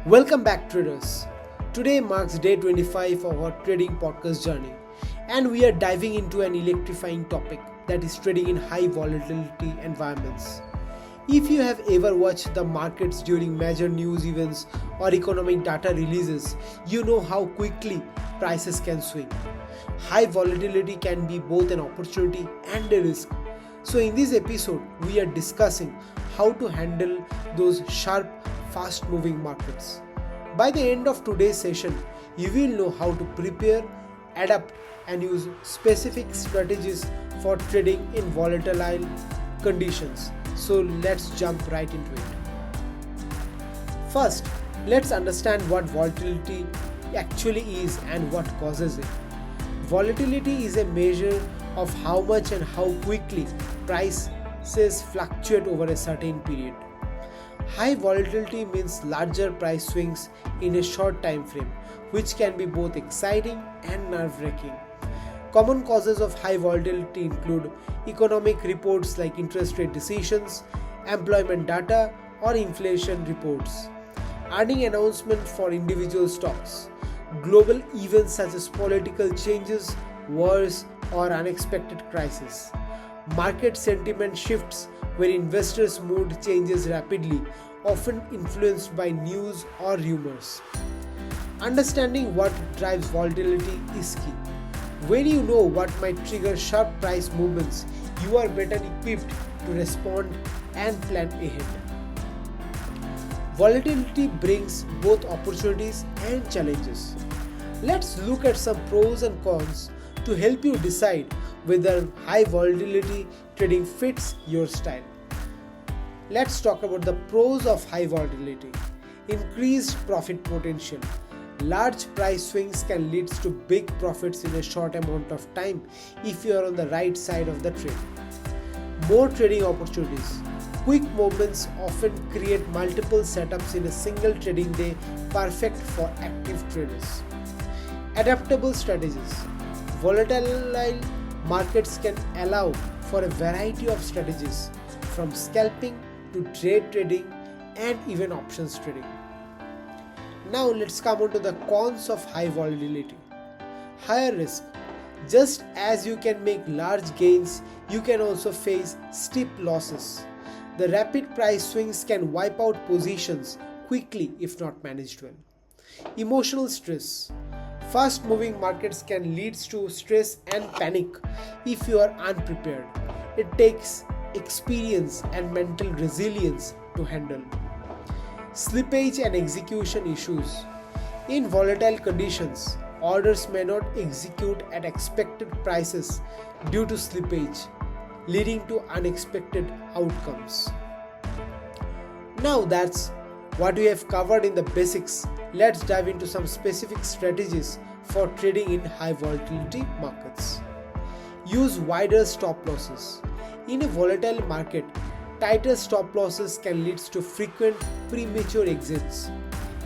Welcome back, traders. Today marks day 25 of our trading podcast journey, and we are diving into an electrifying topic that is trading in high volatility environments. If you have ever watched the markets during major news events or economic data releases, you know how quickly prices can swing. High volatility can be both an opportunity and a risk. So, in this episode, we are discussing how to handle those sharp, fast moving markets. By the end of today's session, you will know how to prepare, adapt, and use specific strategies for trading in volatile conditions. So, let's jump right into it. First, let's understand what volatility actually is and what causes it. Volatility is a measure of how much and how quickly prices fluctuate over a certain period. High volatility means larger price swings in a short time frame, which can be both exciting and nerve-wracking. Common causes of high volatility include economic reports like interest rate decisions, employment data, or inflation reports, earning announcement for individual stocks, global events such as political changes, wars, or unexpected crises, market sentiment shifts where investors' mood changes rapidly, often influenced by news or rumors. Understanding what drives volatility is key. When you know what might trigger sharp price movements, you are better equipped to respond and plan ahead. Volatility brings both opportunities and challenges. Let's look at some pros and cons to help you decide whether high volatility trading fits your style. Let's talk about the pros of high volatility. Increased profit potential. Large price swings can lead to big profits in a short amount of time if you are on the right side of the trade. More trading opportunities. Quick movements often create multiple setups in a single trading day, perfect for active traders. Adaptable strategies. Volatile markets can allow for a variety of strategies, from scalping to trade trading and even options trading. Now let's come on to the cons of high volatility. Higher risk. Just as you can make large gains, you can also face steep losses. The rapid price swings can wipe out positions quickly if not managed well. Emotional stress. Fast moving markets can lead to stress and panic if you are unprepared. It takes experience and mental resilience to handle. Slippage and execution issues. In volatile conditions, orders may not execute at expected prices due to slippage, leading to unexpected outcomes. Now that's what we have covered in the basics. Let's dive into some specific strategies for trading in high volatility markets. Use wider stop losses. In a volatile market, tighter stop losses can lead to frequent premature exits.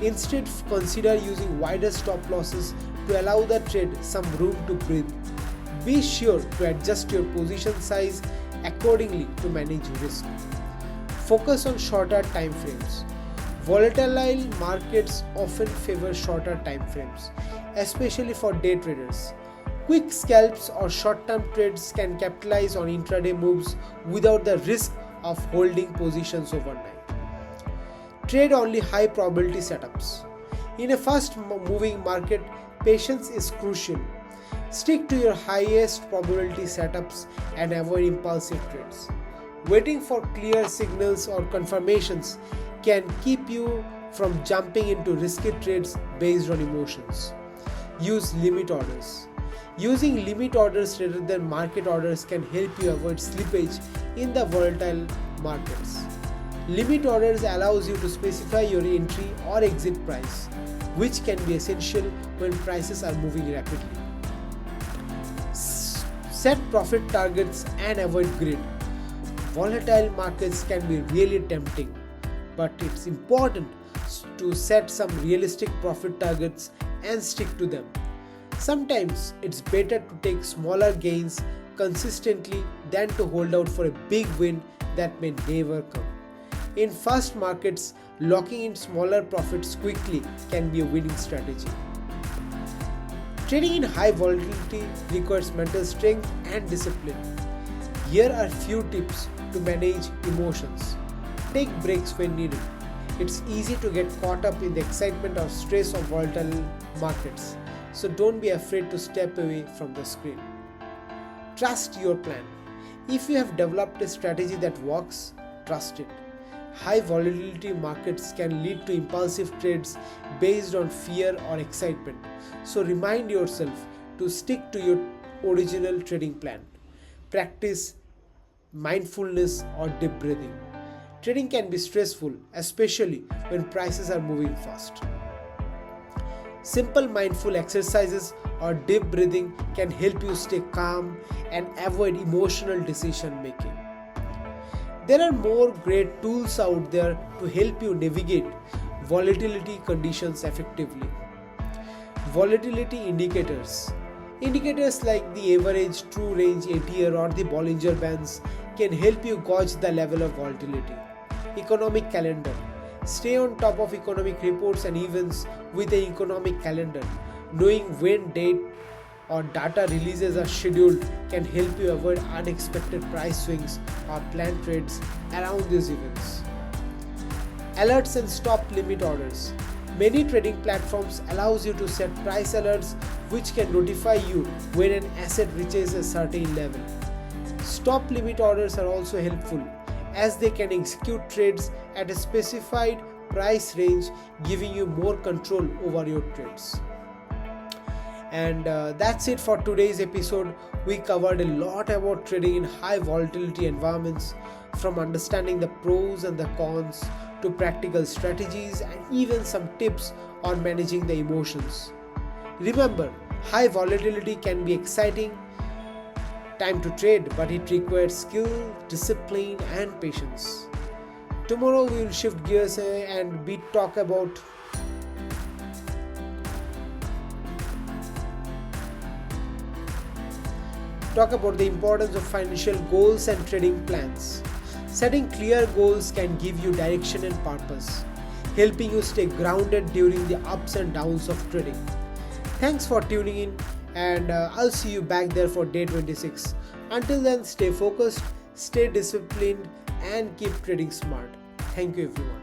Instead, consider using wider stop losses to allow the trade some room to breathe. Be sure to adjust your position size accordingly to manage risk. Focus on shorter time frames. Volatile markets often favor shorter time frames, especially for day traders. Quick scalps or short-term trades can capitalize on intraday moves without the risk of holding positions overnight. Trade only high probability setups. In a fast moving market, patience is crucial. Stick to your highest probability setups and avoid impulsive trades. Waiting for clear signals or confirmations can keep you from jumping into risky trades based on emotions. Use limit orders. Using limit orders rather than market orders can help you avoid slippage in the volatile markets. Limit orders allows you to specify your entry or exit price, which can be essential when prices are moving rapidly. Set profit targets and avoid greed. Volatile markets can be really tempting, but it's important to set some realistic profit targets and stick to them. Sometimes it's better to take smaller gains consistently than to hold out for a big win that may never come. In fast markets, locking in smaller profits quickly can be a winning strategy. Trading in high volatility requires mental strength and discipline. Here are few tips to manage emotions. Take breaks when needed. It's easy to get caught up in the excitement or stress of volatile markets, so don't be afraid to step away from the screen. Trust your plan. If you have developed a strategy that works, trust it. High volatility markets can lead to impulsive trades based on fear or excitement, so remind yourself to stick to your original trading plan. Practice mindfulness or deep breathing. Trading can be stressful, especially when prices are moving fast. Simple mindful exercises or deep breathing can help you stay calm and avoid emotional decision making. There are more great tools out there to help you navigate volatility conditions effectively. Volatility indicators. Indicators like the average true range ATR or the Bollinger Bands can help you gauge the level of volatility. Economic calendar. Stay on top of economic reports and events with an economic calendar. Knowing when date or data releases are scheduled can help you avoid unexpected price swings or planned trades around these events. Alerts and stop limit orders. Many trading platforms allows you to set price alerts which can notify you when an asset reaches a certain level. Stop limit orders are also helpful as they can execute trades at a specified price range, giving you more control over your trades. And that's it for today's episode. We covered a lot about trading in high volatility environments, from understanding the pros and the cons to practical strategies and even some tips on managing the emotions. Remember, high volatility can be exciting time to trade, but it requires skill, discipline and patience. Tomorrow we will shift gears and talk about the importance of financial goals and trading plans. Setting clear goals can give you direction and purpose, helping you stay grounded during the ups and downs of trading. Thanks for tuning in, and I'll see you back there for day 26. Until then, stay focused, stay disciplined and keep trading smart. Thank you everyone.